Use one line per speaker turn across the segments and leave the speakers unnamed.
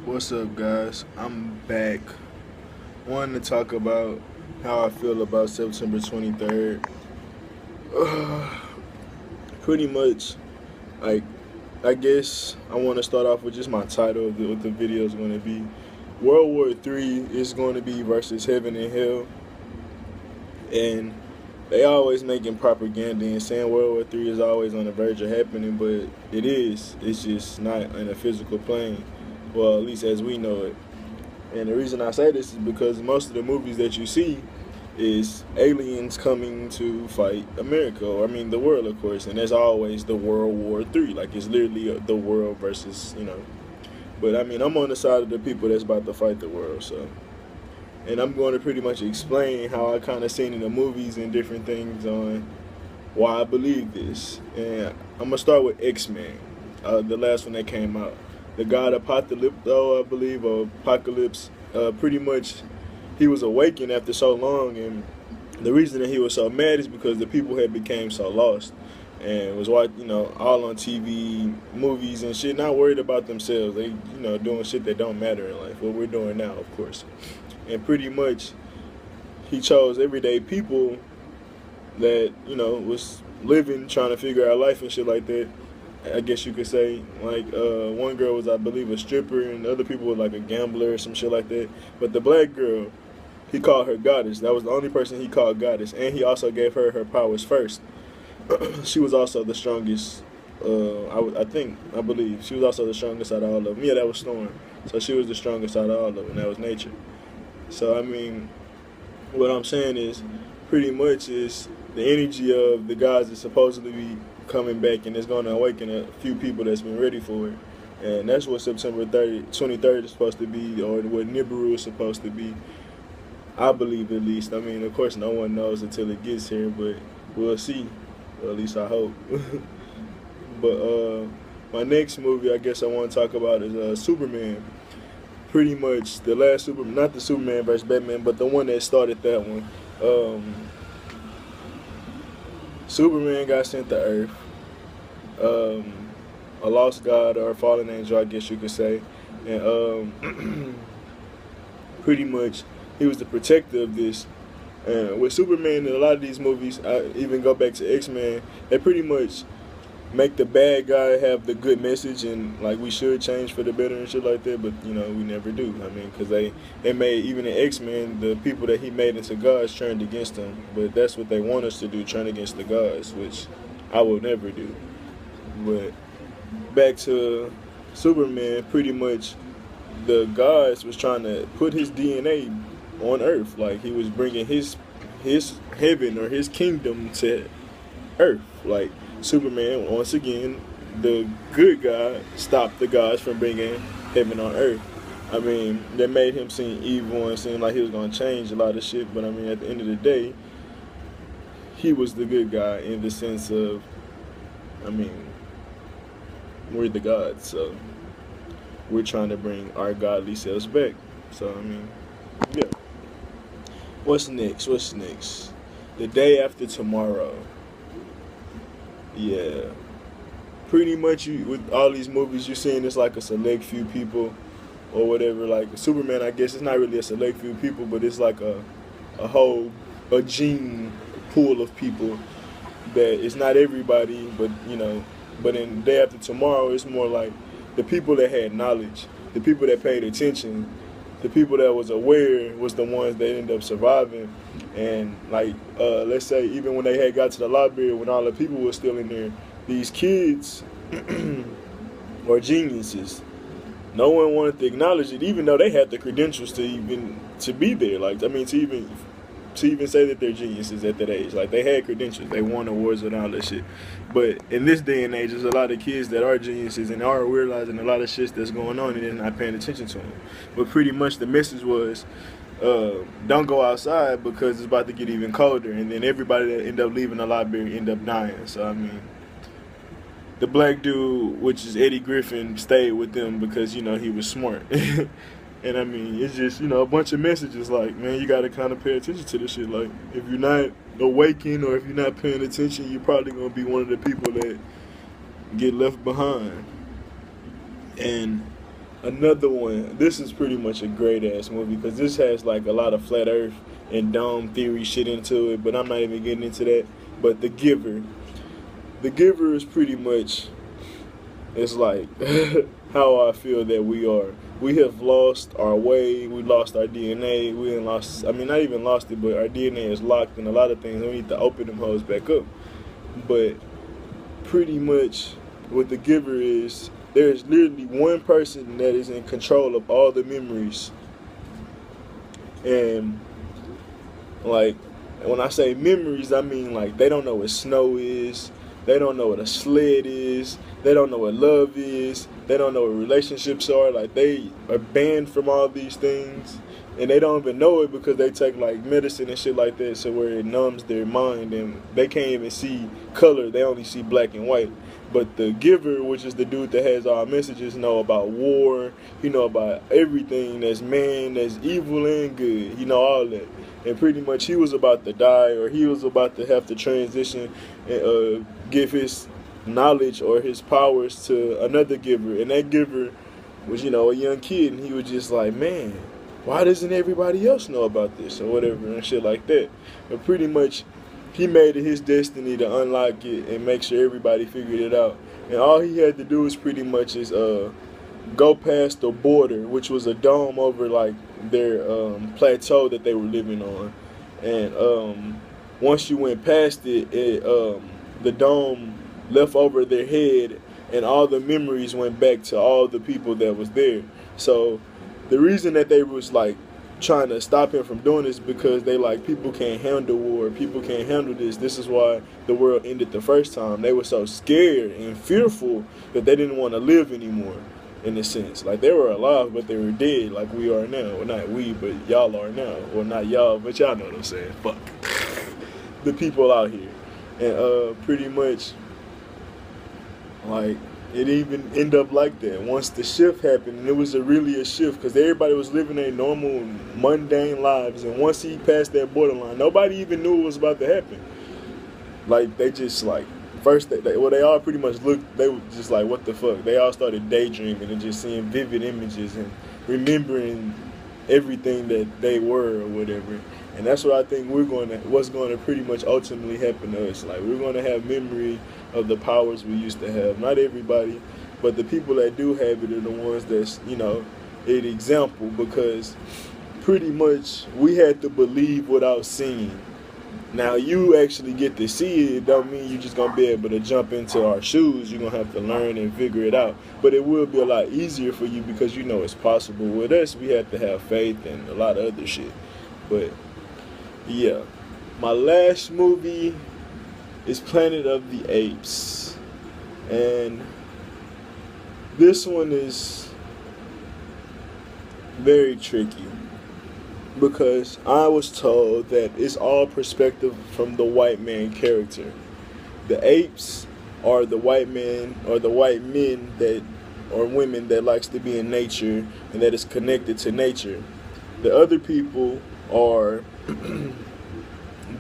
What's up, guys? I'm back. Wanting to talk about how I feel about September 23rd. Pretty much, like, I guess I want to start off with just my title of what the video is going to be. World War III is going to be versus heaven and hell. And they always making propaganda and saying World War III is always on the verge of happening, but it is. It's just not in a physical plane. Well, at least as we know it. And the reason I say this is because most of the movies that you see is aliens coming to fight America, or I mean the world, of course, and there's always the World War III. Like, it's literally the world versus. But I mean, I'm on the side of the people that's about to fight the world, so. And I'm going to pretty much explain how I kind of seen in the movies and different things on why I believe this. And I'm going to start with X-Men, the last one that came out. The god Apocalypto, I believe, or Apocalypse, pretty much he was awakened after so long, and the reason that he was so mad is because the people had became so lost and was watching, all on TV, movies and shit, not worried about themselves. They, doing shit that don't matter in life. What we're doing now, of course. And pretty much he chose everyday people that, was living, trying to figure out life and shit like that. I guess you could say, like, one girl was, I believe, a stripper, and the other people were like a gambler or some shit like that. But the black girl, he called her goddess. That was the only person he called goddess, and he also gave her powers first. She was also the strongest. I believe she was also the strongest out of all of them. Yeah, that was Storm. So she was the strongest out of all of them. That was nature. So I mean, what I'm saying is, pretty much is the energy of the gods is supposedly be coming back, and it's going to awaken a few people that's been ready for it. And that's what September 23rd is supposed to be, or what Nibiru is supposed to be. I believe, at least. I mean, of course, no one knows until it gets here, but we'll see. Or at least I hope. But my next movie I guess I want to talk about is Superman. Pretty much the last Superman, not the Superman versus Batman, but the one that started that one. Superman got sent to Earth. A lost god or a fallen angel, I guess you could say. And pretty much he was the protector of this. And with Superman in a lot of these movies, I even go back to X-Men, they pretty much make the bad guy have the good message, and like we should change for the better and shit like that, but we never do. I mean, because they made, even in X-Men, the people that he made into gods turned against him, but that's what they want us to do, turn against the gods, which I will never do. But back to Superman, pretty much the gods was trying to put his DNA on Earth, like he was bringing his heaven or his kingdom to Earth. Like, Superman, once again, the good guy, stopped the gods from bringing heaven on Earth. I mean, that made him seem evil and seem like he was going to change a lot of shit, but I mean, at the end of the day, he was the good guy in the sense of, I mean, we're the gods, so we're trying to bring our godly selves back. So, I mean, yeah. What's next? The day after tomorrow. Yeah. Pretty much with all these movies, you're seeing it's like a select few people or whatever. Like Superman, I guess it's not really a select few people, but it's like a gene pool of people that it's not everybody, but but in Day After Tomorrow, it's more like the people that had knowledge, the people that paid attention, the people that was aware was the ones that ended up surviving. And like, let's say even when they had got to the library, when all the people were still in there, these kids or geniuses, no one wanted to acknowledge it, even though they had the credentials to be there. Like, I mean, to even say that they're geniuses at that age. Like, they had credentials, they won awards and all that shit. But in this day and age, there's a lot of kids that are geniuses and are realizing a lot of shit that's going on and they're not paying attention to them. But pretty much the message was, don't go outside because it's about to get even colder, and then everybody that end up leaving the library end up dying. So I mean, the black dude, which is Eddie Griffin, stayed with them because he was smart. And I mean, it's just a bunch of messages like, man, you gotta kind of pay attention to this shit. Like, if you're not awakened or if you're not paying attention, you're probably gonna be one of the people that get left behind. And Another one. This is pretty much a great ass movie because this has like a lot of flat Earth and dome theory shit into it. But I'm not even getting into that. But The Giver. The Giver is pretty much. It's like how I feel that we are. We have lost our way. We lost our DNA. We ain't lost. I mean, not even lost it, but our DNA is locked in a lot of things. We need to open them hoes back up. But pretty much, what The Giver is, there's literally one person that is in control of all the memories. And like, when I say memories, I mean like they don't know what snow is. They don't know what a sled is. They don't know what love is. They don't know what relationships are. Like, they are banned from all these things. And they don't even know it because they take like medicine and shit like that, so where it numbs their mind and they can't even see color. They only see black and white. But the Giver, which is the dude that has our messages, know about war. He know about everything that's man, that's evil and good. He know all that. And pretty much he was about to die, or he was about to have to transition and give his knowledge or his powers to another Giver. And that Giver was, you know, a young kid, and he was just like, man, why doesn't everybody else know about this or whatever and shit like that. But pretty much he made it his destiny to unlock it and make sure everybody figured it out. And all he had to do is pretty much is go past the border, which was a dome over like their plateau that they were living on. And once you went past it, the dome left over their head, and all the memories went back to all the people that was there. So the reason that they was like trying to stop him from doing this because they like, people can't handle war, people can't handle this. This is why the world ended the first time. They were so scared and fearful that they didn't want to live anymore, in a sense. Like, they were alive, but they were dead, like we are now. Well, not we, but y'all are now. Well, not y'all, but y'all know what I'm saying. Fuck. The people out here. And pretty much, like, it even ended up like that. Once the shift happened, and it was really a shift, because everybody was living their normal, mundane lives. And once he passed that borderline, nobody even knew what was about to happen. Like, they just, like, first, they all pretty much looked, they were just like, what the fuck? They all started daydreaming and just seeing vivid images and remembering everything that they were or whatever. And that's what I think what's going to pretty much ultimately happen to us. Like, we're going to have memory of the powers we used to have. Not everybody, but the people that do have it are the ones that's, you know, an example, because pretty much we had to believe without seeing. Now, you actually get to see it. It don't mean you're just going to be able to jump into our shoes. You're going to have to learn and figure it out. But it will be a lot easier for you because you know it's possible. With us, we have to have faith and a lot of other shit. But yeah, my last movie is Planet of the Apes. And this one is very tricky, because I was told that it's all perspective from the white man character. The apes are the white man, or the white men that, or women that likes to be in nature and that is connected to nature. The other people are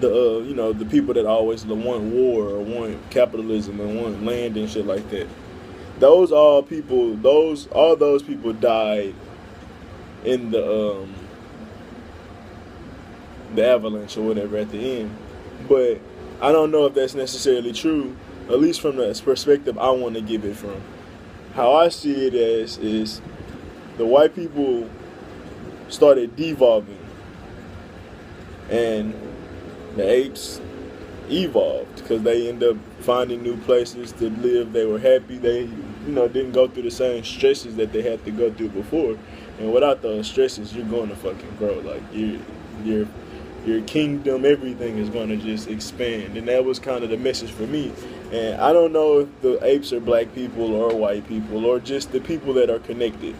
the you know, the people that always want war or want capitalism and want land and shit like that. All those people died in the avalanche or whatever at the end. But I don't know if that's necessarily true, at least from the perspective I want to give it from. How I see it as is the white people started devolving, and the apes evolved because they end up finding new places to live. They were happy. They, you know, didn't go through the same stresses that they had to go through before. And without those stresses, you're going to fucking grow. Like, your kingdom, everything is going to just expand. And that was kind of the message for me. And I don't know if the apes are black people or white people or just the people that are connected.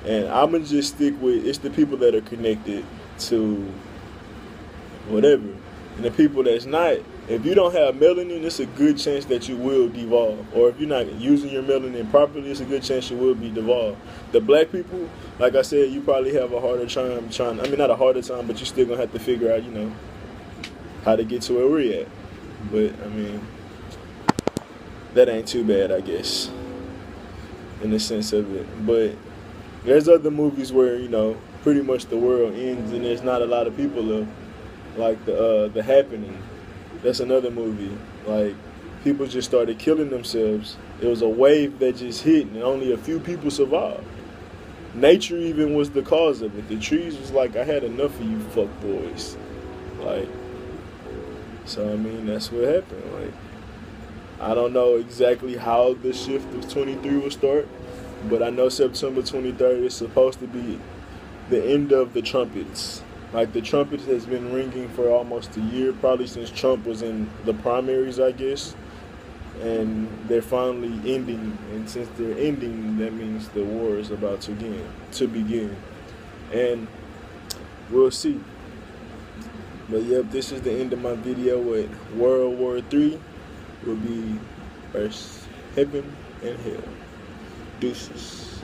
And I'm going to just stick with, it's the people that are connected to whatever. And the people that's not, if you don't have melanin, it's a good chance that you will devolve. Or if you're not using your melanin properly, it's a good chance you will be devolved. The black people, like I said, you probably have a harder time I mean, not a harder time, but you're still going to have to figure out, you know, how to get to where we're at. But, I mean, that ain't too bad, I guess, in the sense of it. But There's other movies where, you know, pretty much the world ends and there's not a lot of people left, like the Happening. That's another movie. Like, people just started killing themselves. It was a wave that just hit and only a few people survived. Nature even was the cause of it. The trees was like, I had enough of you fuck boys. Like, so I mean, that's what happened. Like, I don't know exactly how the shift of 23 will start, but I know September 23rd is supposed to be the end of the trumpets. Like, the trumpet has been ringing for almost a year, probably since Trump was in the primaries, I guess. And they're finally ending, and since they're ending, that means the war is about to begin. And we'll see. But yep, this is the end of my video with World War III will be versus heaven and hell. Deuces.